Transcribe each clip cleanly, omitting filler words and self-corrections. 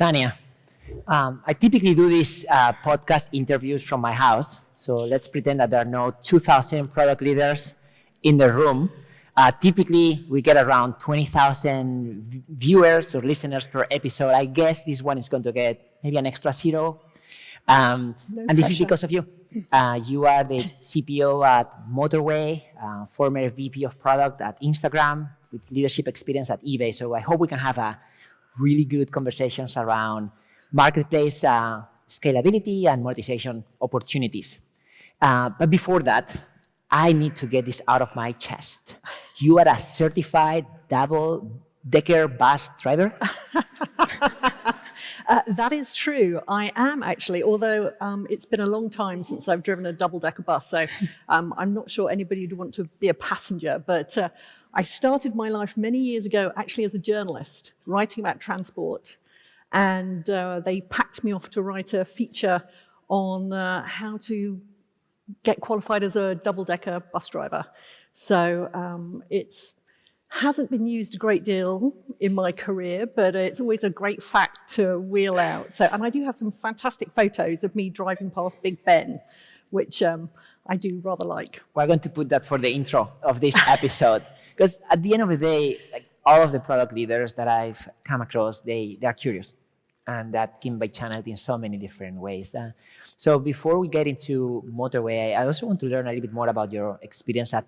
Tanya, I typically do these podcast interviews from my house. So let's pretend that there are no 2,000 product leaders in the room. Typically, we get around 20,000 viewers or listeners per episode. I guess this one is going to get maybe an extra zero. And this is because of you. You are the CPO at Motorway, former VP of product at Instagram, with leadership experience at eBay. So I hope we can have a really good conversations around marketplace scalability and monetization opportunities. But before that, I need to get this out of my chest. You are a certified double-decker bus driver? That is true. I am actually, although it's been a long time since I've driven a double-decker bus, so I'm not sure anybody would want to be a passenger, but I started my life many years ago actually as a journalist, writing about transport, and they packed me off to write a feature on how to get qualified as a double-decker bus driver. So it's hasn't been used a great deal in my career, but it's always a great fact to wheel out. So, and I do have some fantastic photos of me driving past Big Ben, which I do rather like. We're going to put that for the intro of this episode, because at the end of the day, like all of the product leaders that I've come across, they are curious, and that can be channeled in so many different ways. So before we get into Motorway, I also want to learn a little bit more about your experience at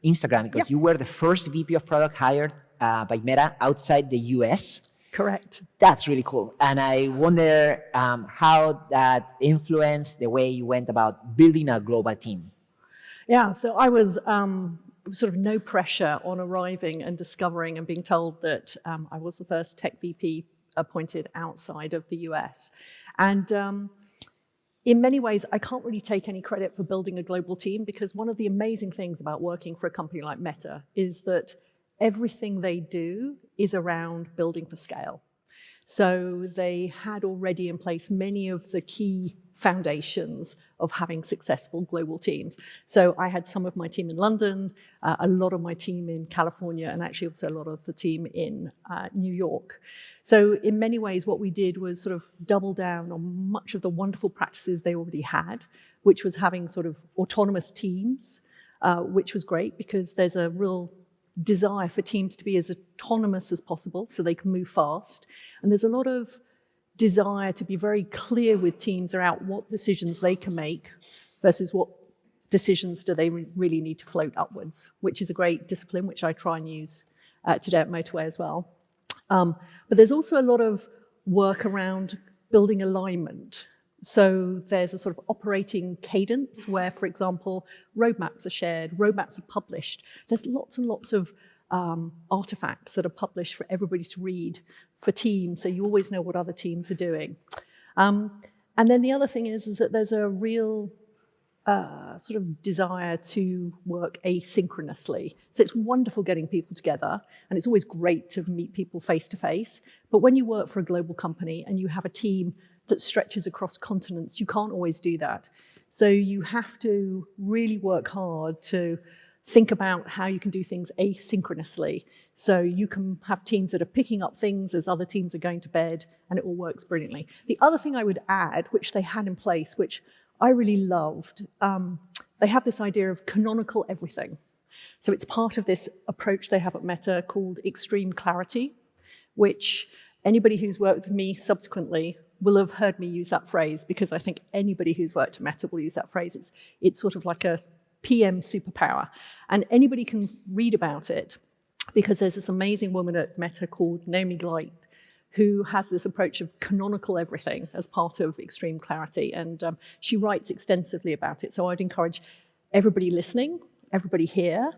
Instagram, because you were the first VP of product hired by Meta outside the US. Correct. That's really cool. And I wonder how that influenced the way you went about building a global team. Yeah, so I was sort of no pressure on arriving and discovering and being told that I was the first tech VP appointed outside of the US. And in many ways, I can't really take any credit for building a global team, because one of the amazing things about working for a company like Meta is that everything they do is around building for scale. So they had already in place many of the key foundations of having successful global teams. So I had some of my team in London, a lot of my team in California, and actually also a lot of the team in New York. So in many ways, what we did was sort of double down on much of the wonderful practices they already had, which was having sort of autonomous teams, which was great because there's a real desire for teams to be as autonomous as possible so they can move fast. And there's a lot of desire to be very clear with teams around what decisions they can make versus what decisions do they really need to float upwards, which is a great discipline, which I try and use today at Motorway as well. But there's also a lot of work around building alignment. So there's a sort of operating cadence where, for example, roadmaps are shared, roadmaps are published. There's lots and lots of artifacts that are published for everybody to read for teams, so you always know what other teams are doing. And then the other thing is that there's a real sort of desire to work asynchronously. So it's wonderful getting people together, and it's always great to meet people face to face. But when you work for a global company and you have a team that stretches across continents, you can't always do that. So you have to really work hard to think about how you can do things asynchronously. So you can have teams that are picking up things as other teams are going to bed, and it all works brilliantly. The other thing I would add, which they had in place, which I really loved, they have this idea of canonical everything. So it's part of this approach they have at Meta called extreme clarity, which anybody who's worked with me subsequently will have heard me use that phrase, because I think anybody who's worked at Meta will use that phrase. It's sort of like a PM superpower. And anybody can read about it, because there's this amazing woman at Meta called Naomi Gleit, who has this approach of canonical everything as part of extreme clarity. And she writes extensively about it. So I'd encourage everybody listening, everybody here,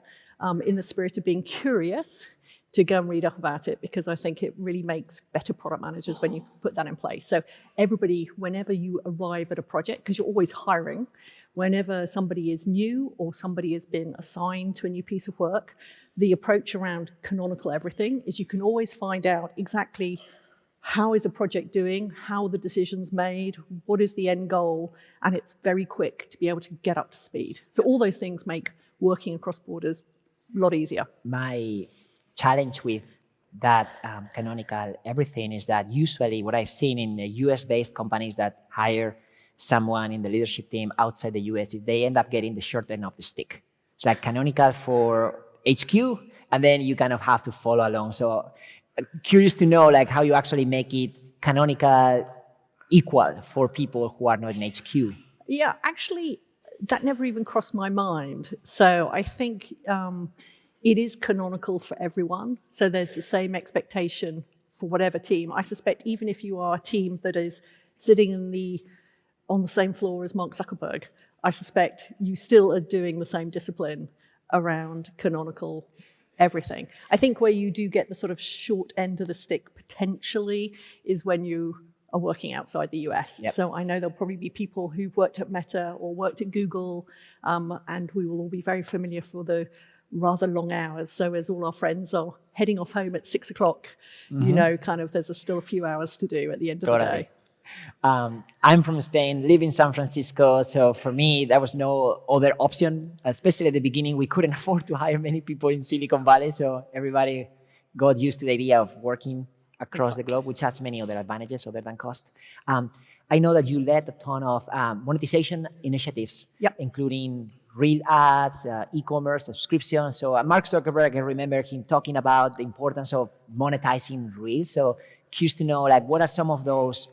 in the spirit of being curious, to go and read up about it, because I think it really makes better product managers when you put that in place. So everybody, whenever you arrive at a project, because you're always hiring, whenever somebody is new or somebody has been assigned to a new piece of work, the approach around canonical everything is you can always find out exactly how is a project doing, how are the decisions made, what is the end goal, and it's very quick to be able to get up to speed. So all those things make working across borders a lot easier. My challenge with that canonical everything is that usually what I've seen in the US-based companies that hire someone in the leadership team outside the US is they end up getting the short end of the stick. It's like canonical for HQ, and then you kind of have to follow along. So curious to know like how you actually make it canonical equal for people who are not in HQ. Yeah, actually, that never even crossed my mind. So I think it is canonical for everyone. So there's the same expectation for whatever team. I suspect even if you are a team that is sitting on the same floor as Mark Zuckerberg, I suspect you still are doing the same discipline around canonical everything. I think where you do get the sort of short end of the stick potentially is when you are working outside the US. Yep. So I know there'll probably be people who've worked at Meta or worked at Google, and we will all be very familiar for the rather long hours. So as all our friends are heading off home at 6 o'clock, you know, kind of there's still a few hours to do at the end of the day. I'm from Spain, live in San Francisco, so for me, there was no other option, especially at the beginning. We couldn't afford to hire many people in Silicon Valley, so everybody got used to the idea of working across the globe, which has many other advantages other than cost. I know that you led a ton of monetization initiatives, including real ads, e-commerce, subscriptions. So Mark Zuckerberg, I remember him talking about the importance of monetizing reels. So curious to know, like, what are some of those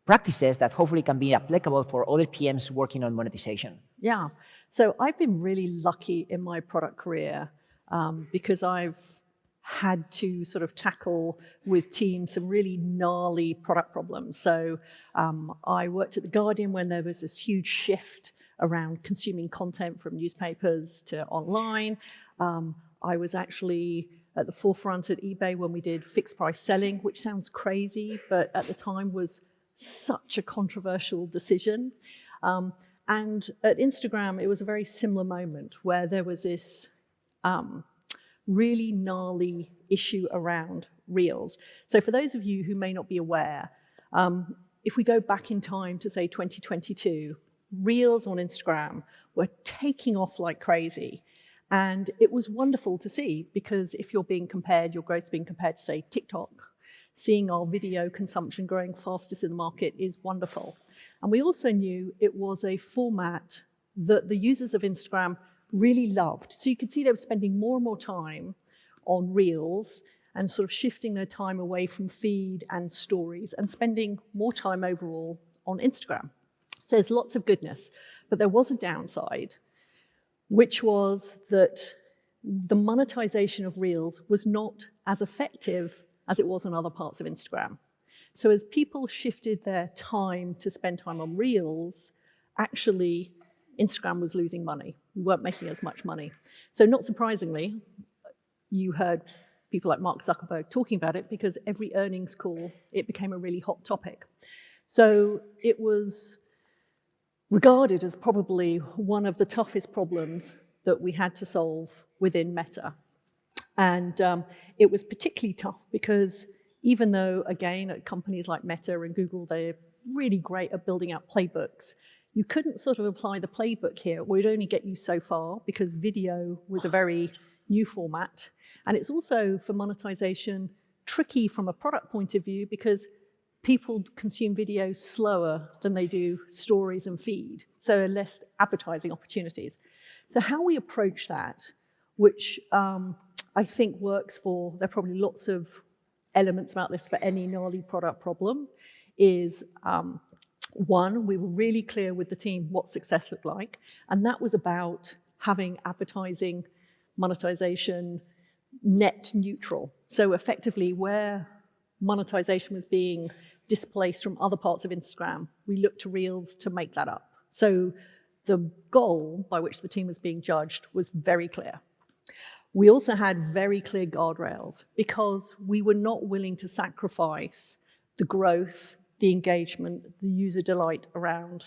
practices that hopefully can be applicable for other PMs working on monetization? Yeah. So I've been really lucky in my product career because I've had to sort of tackle with teams some really gnarly product problems. So I worked at The Guardian when there was this huge shift around consuming content from newspapers to online. I was actually at the forefront at eBay when we did fixed price selling, which sounds crazy, but at the time was such a controversial decision. And at Instagram, it was a very similar moment where there was this really gnarly issue around Reels. So for those of you who may not be aware, if we go back in time to say 2022, Reels on Instagram were taking off like crazy. And it was wonderful to see because if you're being compared, your growth's being compared to say TikTok, seeing our video consumption growing fastest in the market is wonderful. And we also knew it was a format that the users of Instagram really loved. So you could see they were spending more and more time on Reels and sort of shifting their time away from feed and stories and spending more time overall on Instagram. So there's lots of goodness, but there was a downside, which was that the monetization of Reels was not as effective as it was on other parts of Instagram. So as people shifted their time to spend time on Reels, actually Instagram was losing money. We weren't making as much money. So not surprisingly, you heard people like Mark Zuckerberg talking about it because every earnings call, it became a really hot topic. So it was regarded as probably one of the toughest problems that we had to solve within Meta. And it was particularly tough because even though, again, at companies like Meta and Google, they're really great at building out playbooks, you couldn't sort of apply the playbook here. It would only get you so far because video was a very new format. And it's also, for monetization, tricky from a product point of view because people consume video slower than they do stories and feed, so less advertising opportunities. So how we approach that, which I think works for, there are probably lots of elements about this for any gnarly product problem, is one, we were really clear with the team what success looked like, and that was about having advertising, monetization, net neutral. So effectively, where monetization was being displaced from other parts of Instagram, we looked to Reels to make that up. So the goal by which the team was being judged was very clear. We also had very clear guardrails because we were not willing to sacrifice the growth, the engagement, the user delight around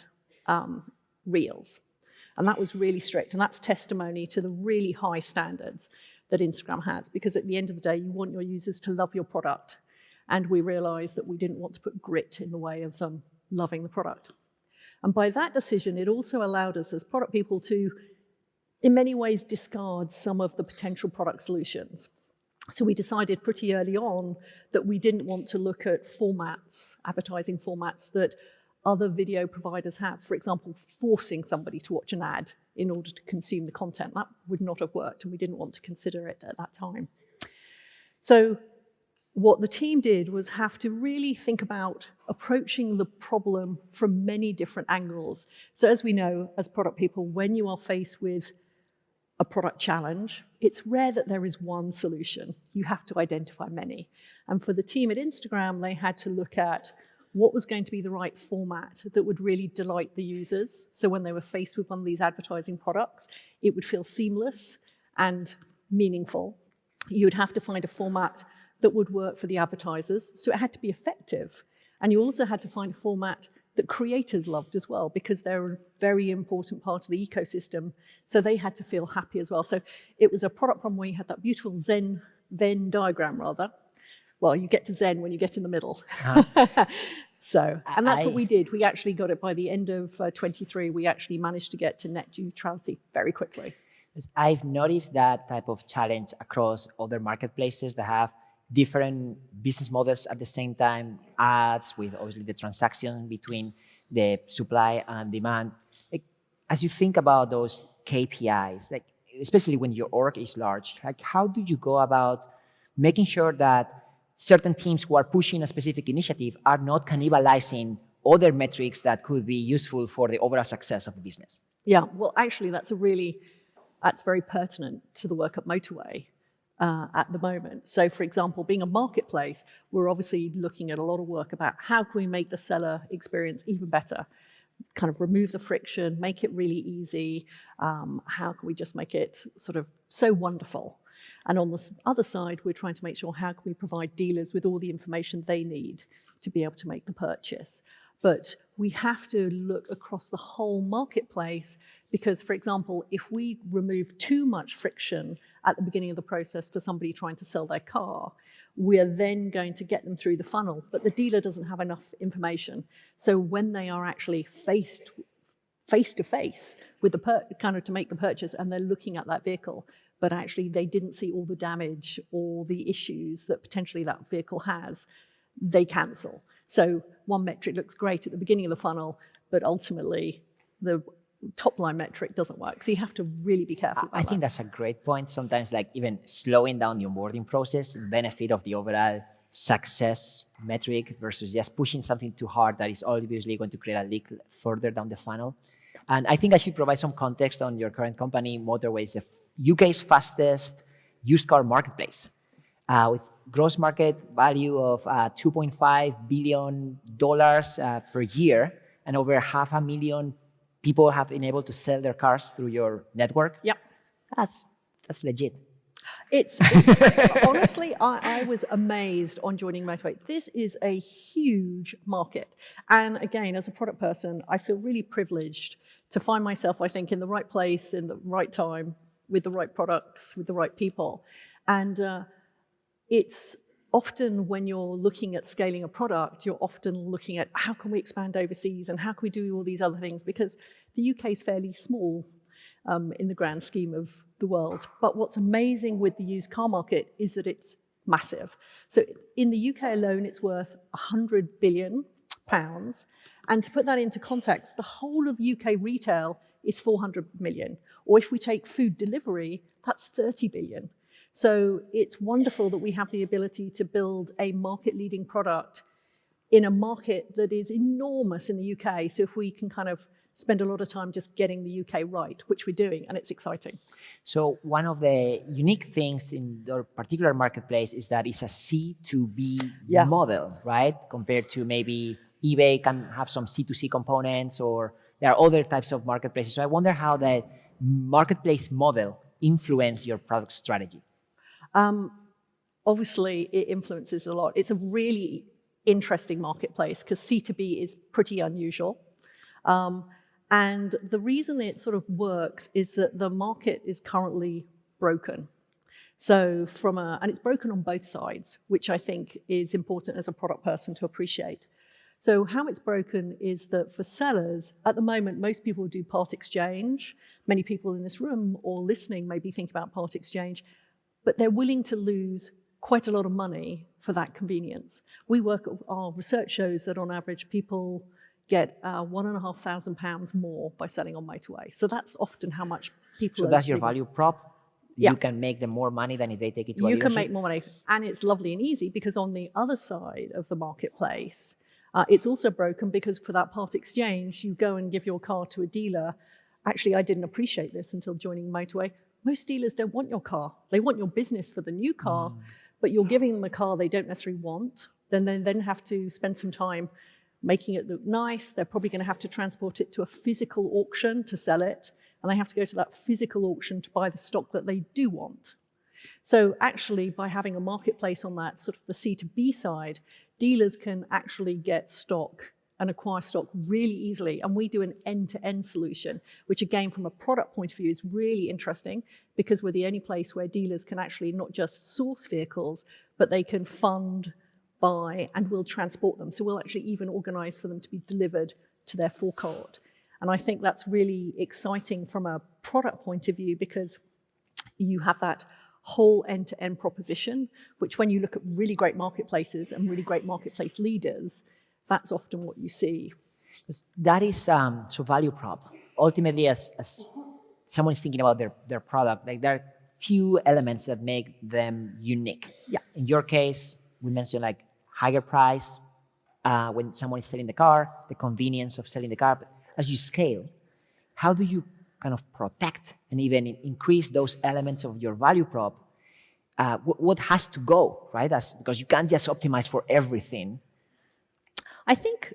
Reels. And that was really strict. And that's testimony to the really high standards that Instagram has, because at the end of the day, you want your users to love your product. And we realized that we didn't want to put grit in the way of them loving the product. And by that decision, it also allowed us as product people to, in many ways, discard some of the potential product solutions. So we decided pretty early on that we didn't want to look at formats, advertising formats that other video providers have. For example, forcing somebody to watch an ad in order to consume the content. That would not have worked, and we didn't want to consider it at that time. So what the team did was have to really think about approaching the problem from many different angles. So as we know, as product people, when you are faced with a product challenge, it's rare that there is one solution. You have to identify many. And for the team at Instagram, they had to look at what was going to be the right format that would really delight the users. So when they were faced with one of these advertising products, it would feel seamless and meaningful. You would have to find a format that would work for the advertisers. So it had to be effective. And you also had to find a format that creators loved as well, because they're a very important part of the ecosystem. So they had to feel happy as well. So it was a product problem where you had that beautiful Venn diagram, rather. Well, you get to Zen when you get in the middle. So, and that's what we did. We actually got it by the end of 23. We actually managed to get to net neutrality very quickly. I've noticed that type of challenge across other marketplaces that have different business models at the same time, ads with obviously the transaction between the supply and demand. Like, as you think about those KPIs, like especially when your org is large, like how do you go about making sure that certain teams who are pushing a specific initiative are not cannibalizing other metrics that could be useful for the overall success of the business? Yeah, well, actually, that's very pertinent to the work at Motorway at the moment. So, for example, being a marketplace, we're obviously looking at a lot of work about how can we make the seller experience even better, kind of remove the friction, make it really easy. How can we just make it sort of so wonderful? And on the other side, we're trying to make sure how can we provide dealers with all the information they need to be able to make the purchase. But we have to look across the whole marketplace because, for example, if we remove too much friction at the beginning of the process for somebody trying to sell their car, we're then going to get them through the funnel, but the dealer doesn't have enough information. So when they are actually face to face with the kind of to make the purchase and they're looking at that vehicle, but actually they didn't see all the damage or the issues that potentially that vehicle has, they cancel. So one metric looks great at the beginning of the funnel, but ultimately the top line metric doesn't work. So you have to really be careful about I think that's a great point. Sometimes like even slowing down the onboarding process, benefit of the overall success metric versus just pushing something too hard that is obviously going to create a leak further down the funnel. And I think I should provide some context on your current company. Motorway is the UK's fastest used car marketplace with gross market value of $2.5 billion per year, and over 500,000 people have been able to sell their cars through your network. Yep. That's legit. It's honestly, I was amazed on joining Motorway. This is a huge market. And again, as a product person, I feel really privileged to find myself, I think, in the right place, in the right time, with the right products, with the right people. And it's often when you're looking at scaling a product, you're often looking at how can we expand overseas and how can we do all these other things, because the UK is fairly small in the grand scheme of the world. But what's amazing with the used car market is that it's massive. So in the UK alone, it's worth £100 billion. And to put that into context, the whole of UK retail is 400 million. Or if we take food delivery, that's 30 billion. So it's wonderful that we have the ability to build a market-leading product in a market that is enormous in the UK. So if we can kind of spend a lot of time just getting the UK right, which we're doing, and it's exciting. So one of the unique things in the particular marketplace is that it's a C2B model, right? Compared to maybe eBay can have some C2C components, or there are other types of marketplaces. So I wonder how the marketplace model influences your product strategy. Obviously, it influences a lot. It's a really interesting marketplace because C2B is pretty unusual. And the reason it sort of works is that the market is currently broken. So and it's broken on both sides, which I think is important as a product person to appreciate. So how it's broken is that for sellers, at the moment, most people do part exchange. Many people in this room or listening may be thinking about part exchange. but they're willing to lose quite a lot of money for that convenience. Our research shows that on average people get £1,500 more by selling on Motorway. So that's often how much people So are that's your taking. value prop? Yeah. You can make them more money than if they take it to a You dealership? can make more money. And it's lovely and easy because on the other side of the marketplace, it's also broken because for that part exchange, you go and give your car to a dealer. Actually, I didn't appreciate this until joining Motorway. Most dealers don't want your car. They want your business for the new car, but you're giving them a car they don't necessarily want. Then they then have to spend some time making it look nice. They're probably going to have to transport it to a physical auction to sell it. And they have to go to that physical auction to buy the stock that they do want. So actually, by having a marketplace on that sort of the C2B side, dealers can actually get stock and acquire stock really easily. And we do an end-to-end solution, which again, from a product point of view, is really interesting because we're the only place where dealers can actually not just source vehicles, but they can fund, buy, and we'll transport them. So we'll actually even organize for them to be delivered to their forecourt. And I think that's really exciting from a product point of view because you have that whole end-to-end proposition, which when you look at really great marketplaces and really great marketplace leaders, that's often what you see. That is so value prop. Ultimately, as someone is thinking about their product, like there are few elements that make them unique. Yeah. In your case, we mentioned like higher price when someone is selling the car, the convenience of selling the car. But as you scale, how do you kind of protect and even increase those elements of your value prop? What has to go, right? Because you can't just optimize for everything. I think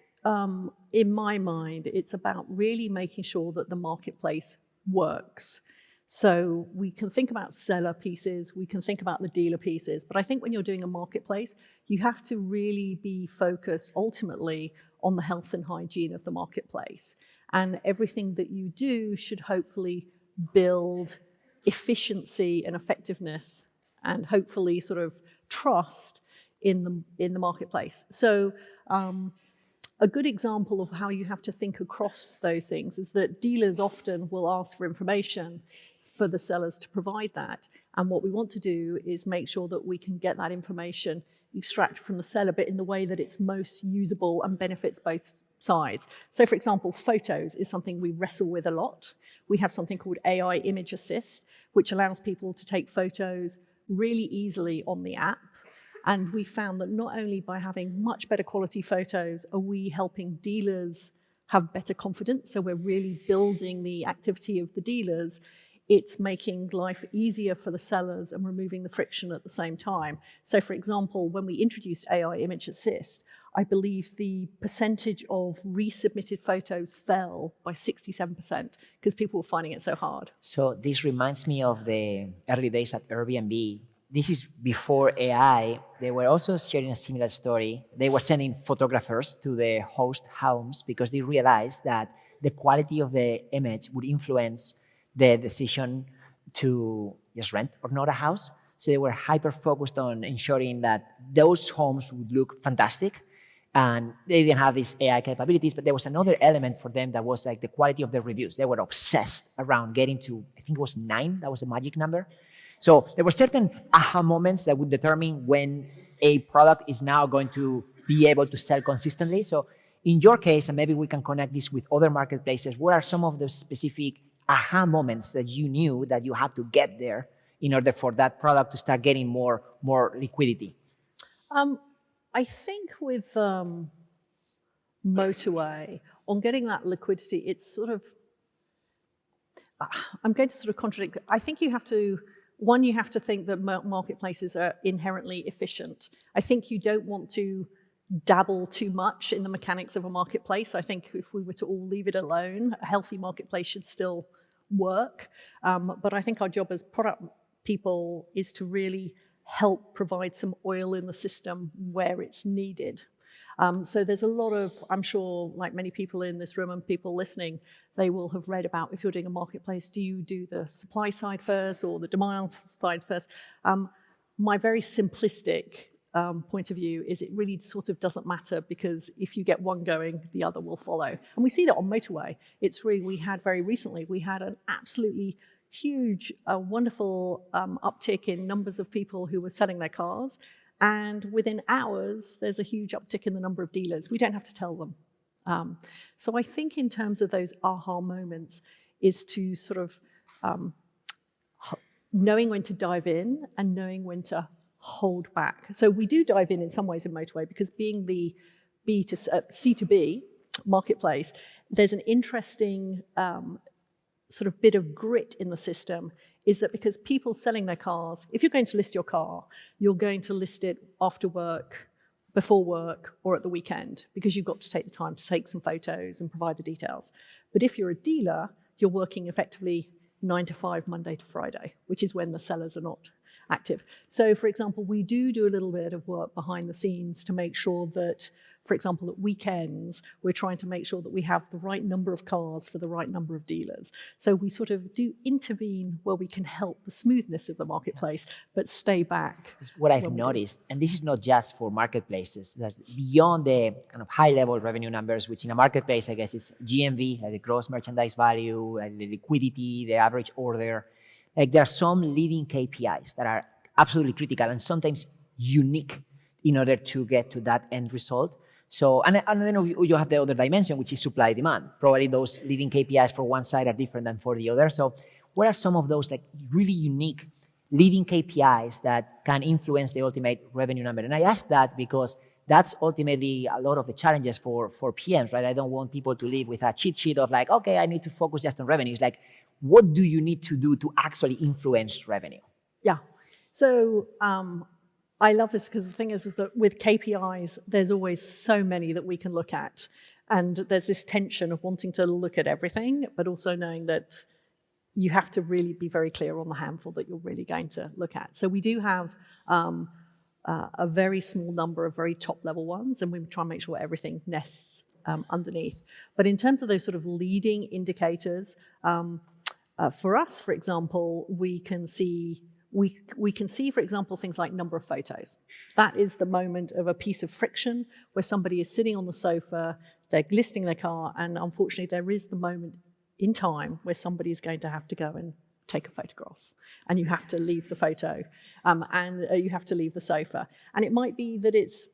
in my mind, it's about really making sure that the marketplace works. So we can think about seller pieces, we can think about the dealer pieces, but I think when you're doing a marketplace, you have to really be focused ultimately on the health and hygiene of the marketplace. And everything that you do should hopefully build efficiency and effectiveness and hopefully sort of trust in the marketplace. So a good example of how you have to think across those things is that dealers often will ask for information for the sellers to provide that. And what we want to do is make sure that we can get that information extracted from the seller, but in the way that it's most usable and benefits both sides. So for example, photos is something we wrestle with a lot. We have something called AI Image Assist, which allows people to take photos really easily on the app. And we found that not only by having much better quality photos are we helping dealers have better confidence, so we're really building the activity of the dealers, it's making life easier for the sellers and removing the friction at the same time. So for example, when we introduced AI Image Assist, I believe the percentage of resubmitted photos fell by 67% because people were finding it so hard. So this reminds me of the early days at Airbnb. This is before AI. They were also sharing a similar story. They were sending photographers to the host homes because they realized that the quality of the image would influence the decision to just rent or not a house. So they were hyper-focused on ensuring that those homes would look fantastic. And they didn't have these AI capabilities, but there was another element for them that was like the quality of the reviews. They were obsessed around getting to, I think it was 9, that was the magic number. So there were certain aha moments that would determine when a product is now going to be able to sell consistently. So in your case, and maybe we can connect this with other marketplaces, what are some of those specific aha moments that you knew that you had to get there in order for that product to start getting more liquidity? I think with Motorway, on getting that liquidity, it's sort of, I'm going to sort of contradict. I think you have to, one, you have to think that marketplaces are inherently efficient. I think you don't want to dabble too much in the mechanics of a marketplace. I think if we were to all leave it alone, a healthy marketplace should still work. But I think our job as product people is to really help provide some oil in the system where it's needed. So there's a lot of, I'm sure, like many people in this room and people listening, they will have read about if you're doing a marketplace, do you do the supply side first or the demand side first? My very simplistic point of view is it really sort of doesn't matter because if you get one going, the other will follow. And we see that on Motorway. It's really, we had very recently, we had an absolutely huge, wonderful uptick in numbers of people who were selling their cars. And within hours, there's a huge uptick in the number of dealers. We don't have to tell them. So I think in terms of those aha moments is to sort of knowing when to dive in and knowing when to hold back. So we do dive in some ways in Motorway because being the C2B marketplace, there's an interesting sort of bit of grit in the system is that because people selling their cars, if you're going to list your car, you're going to list it after work, before work, or at the weekend, because you've got to take the time to take some photos and provide the details. But if you're a dealer, you're working effectively 9 to 5, Monday to Friday, which is when the sellers are not active. So, for example, we do a little bit of work behind the scenes to make sure that, for example, at weekends, we're trying to make sure that we have the right number of cars for the right number of dealers. So we sort of do intervene where we can help the smoothness of the marketplace, but stay back. What I've noticed, and this is not just for marketplaces, that's beyond the kind of high-level revenue numbers, which in a marketplace, I guess, is GMV, like the gross merchandise value, like the liquidity, the average order. Like there are some leading KPIs that are absolutely critical and sometimes unique in order to get to that end result. So, and then you have the other dimension, which is supply demand. Probably those leading KPIs for one side are different than for the other. So what are some of those like really unique leading KPIs that can influence the ultimate revenue number? And I ask that because that's ultimately a lot of the challenges for PMs, right? I don't want people to live with a cheat sheet of like, okay, I need to focus just on revenue. It's like, what do you need to do to actually influence revenue? Yeah. So I love this because the thing is that with KPIs, there's always so many that we can look at. And there's this tension of wanting to look at everything, but also knowing that you have to really be very clear on the handful that you're really going to look at. So we do have a very small number of very top-level ones, and we try and make sure everything nests underneath. But in terms of those sort of leading indicators, for us, for example, we can see, for example, things like number of photos. That is the moment of a piece of friction where somebody is sitting on the sofa, they're listing their car, and unfortunately there is the moment in time where somebody is going to have to go and take a photograph. And you have to leave the photo, and you have to leave the sofa. And it might be that it's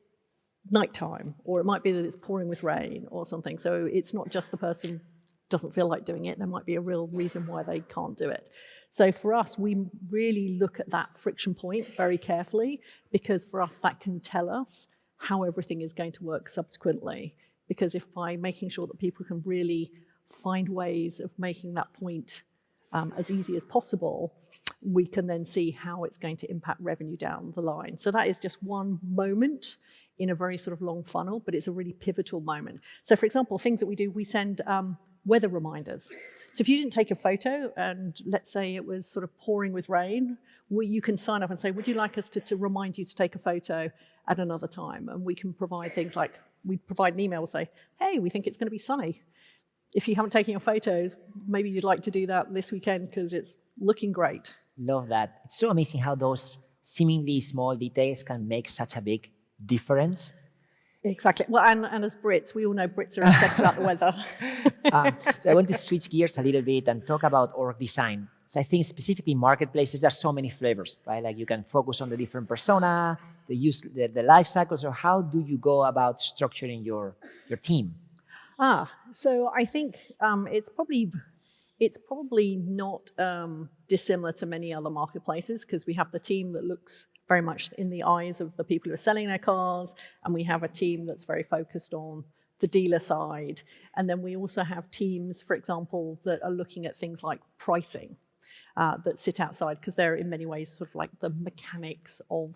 nighttime, or it might be that it's pouring with rain or something. So it's not just the person doesn't feel like doing it, there might be a real reason why they can't do it. So for us, we really look at that friction point very carefully, because for us that can tell us how everything is going to work subsequently. Because if by making sure that people can really find ways of making that point as easy as possible, we can then see how it's going to impact revenue down the line. So that is just one moment in a very sort of long funnel, but it's a really pivotal moment. So for example, things that we do, we send weather reminders. So if you didn't take a photo and let's say it was sort of pouring with rain, you can sign up and say, would you like us to remind you to take a photo at another time? And we can provide things like, we provide an email, say, hey, we think it's going to be sunny. If you haven't taken your photos, maybe you'd like to do that this weekend because it's looking great. Love that. It's so amazing how those seemingly small details can make such a big difference. Exactly. Well, and as Brits, we all know Brits are obsessed about the weather. So I want to switch gears a little bit and talk about org design. So I think specifically marketplaces, there are so many flavors, right? Like you can focus on the different persona, the life cycles, or how do you go about structuring your team? So I think it's probably not dissimilar to many other marketplaces, because we have the team that looks very much in the eyes of the people who are selling their cars, and we have a team that's very focused on the dealer side. And then we also have teams, for example, that are looking at things like pricing that sit outside, because they're in many ways sort of like the mechanics of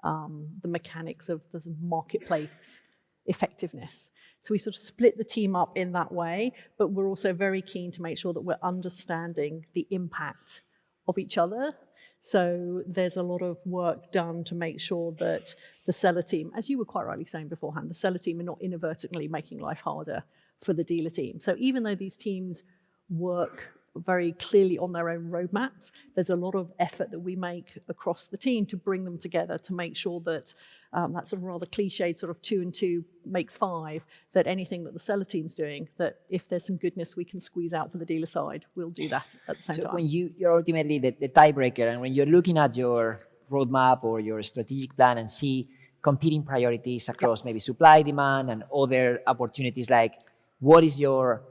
the marketplace effectiveness. So we sort of split the team up in that way, but we're also very keen to make sure that we're understanding the impact of each other. So there's a lot of work done to make sure that the seller team, as you were quite rightly saying beforehand, the seller team are not inadvertently making life harder for the dealer team. So even though these teams work very clearly on their own roadmaps. There's a lot of effort that we make across the team to bring them together to make sure that that sort of rather cliched sort of 2 and 2 makes 5, that anything that the seller team's doing, that if there's some goodness we can squeeze out for the dealer side, we'll do that at the same time. When you're ultimately the tiebreaker, and when you're looking at your roadmap or your strategic plan and see competing priorities across maybe supply, demand, and other opportunities, like what is your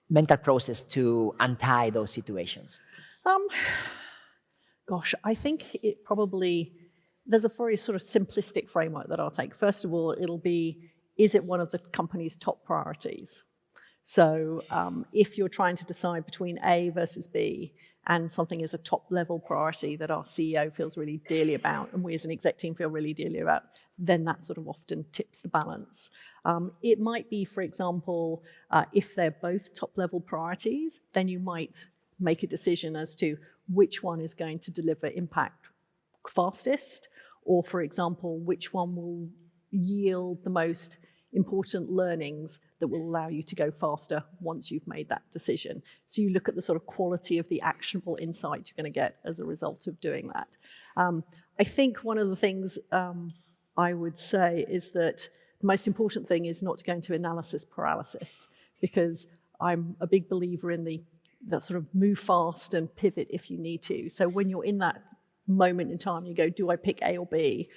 mental process to untie those situations? Gosh, I think it probably, there's a very sort of simplistic framework that I'll take. First of all, it'll be, is it one of the company's top priorities? So if you're trying to decide between A versus B, and something is a top-level priority that our CEO feels really dearly about, and we as an exec team feel really dearly about, then that sort of often tips the balance. It might be, for example, if they're both top-level priorities, then you might make a decision as to which one is going to deliver impact fastest, or, for example, which one will yield the most important learnings that will allow you to go faster once you've made that decision. So you look at the sort of quality of the actionable insight you're going to get as a result of doing that. I think one of the things I would say is that the most important thing is not to go into analysis paralysis, because I'm a big believer in that sort of move fast and pivot if you need to. So when you're in that moment in time, you go, do I pick A or B?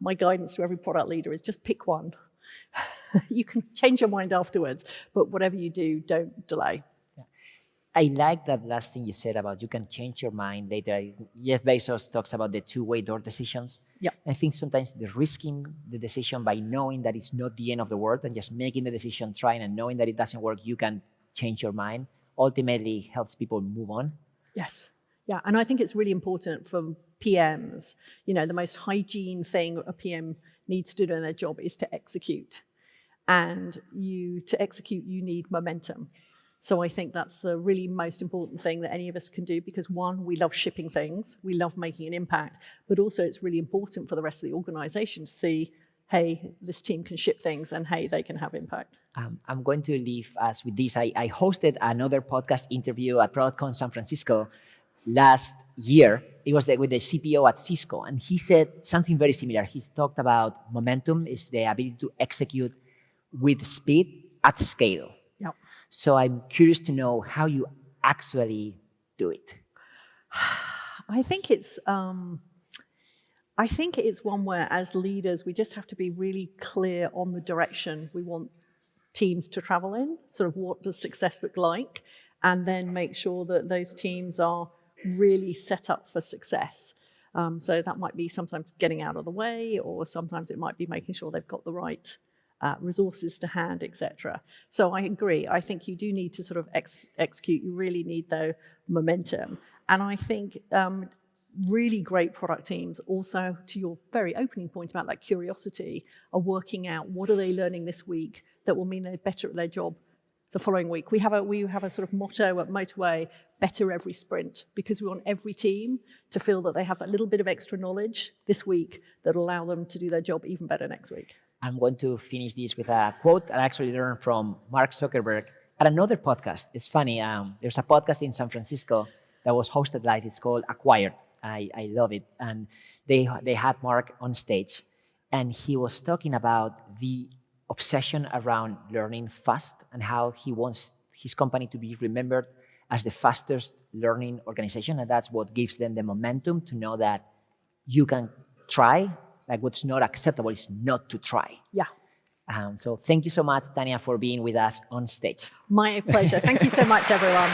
My guidance to every product leader is just pick one. You can change your mind afterwards, but whatever you do, don't delay. Yeah. I like that last thing you said about you can change your mind later. Jeff Bezos talks about the two-way door decisions. Yeah. I think sometimes the risking the decision by knowing that it's not the end of the world and just making the decision, trying and knowing that it doesn't work, you can change your mind, ultimately helps people move on. Yes. Yeah, and I think it's really important for PMs. You know, the most hygiene thing a PM needs to do in their job is to execute. And to execute, you need momentum. So I think that's the really most important thing that any of us can do, because one, we love shipping things, we love making an impact, but also it's really important for the rest of the organization to see, hey, this team can ship things, and hey, they can have impact. I'm going to leave us with this. I hosted another podcast interview at ProductCon San Francisco last year. It was with the CPO at Cisco, and he said something very similar. He's talked about momentum is the ability to execute with speed at scale. Yep. So I'm curious to know how you actually do it. I think it's one where, as leaders, we just have to be really clear on the direction we want teams to travel in, sort of what does success look like, and then make sure that those teams are really set up for success. So that might be sometimes getting out of the way, or sometimes it might be making sure they've got the right resources to hand, etc. So I agree. I think you do need to sort of execute. You really need the momentum. And I think really great product teams, also to your very opening point about that curiosity, are working out what are they learning this week that will mean they're better at their job the following week. We have a sort of motto at Motorway, better every sprint, because we want every team to feel that they have that little bit of extra knowledge this week that will allow them to do their job even better next week. I'm going to finish this with a quote I actually learned from Mark Zuckerberg at another podcast. It's funny. There's a podcast in San Francisco that was hosted live. It's called Acquired. I love it. And they had Mark on stage, and he was talking about the obsession around learning fast and how he wants his company to be remembered as the fastest learning organization. And that's what gives them the momentum to know that you can try. Like, what's not acceptable is not to try. Yeah. So thank you so much, Tanya, for being with us on stage. My pleasure. Thank you so much, everyone.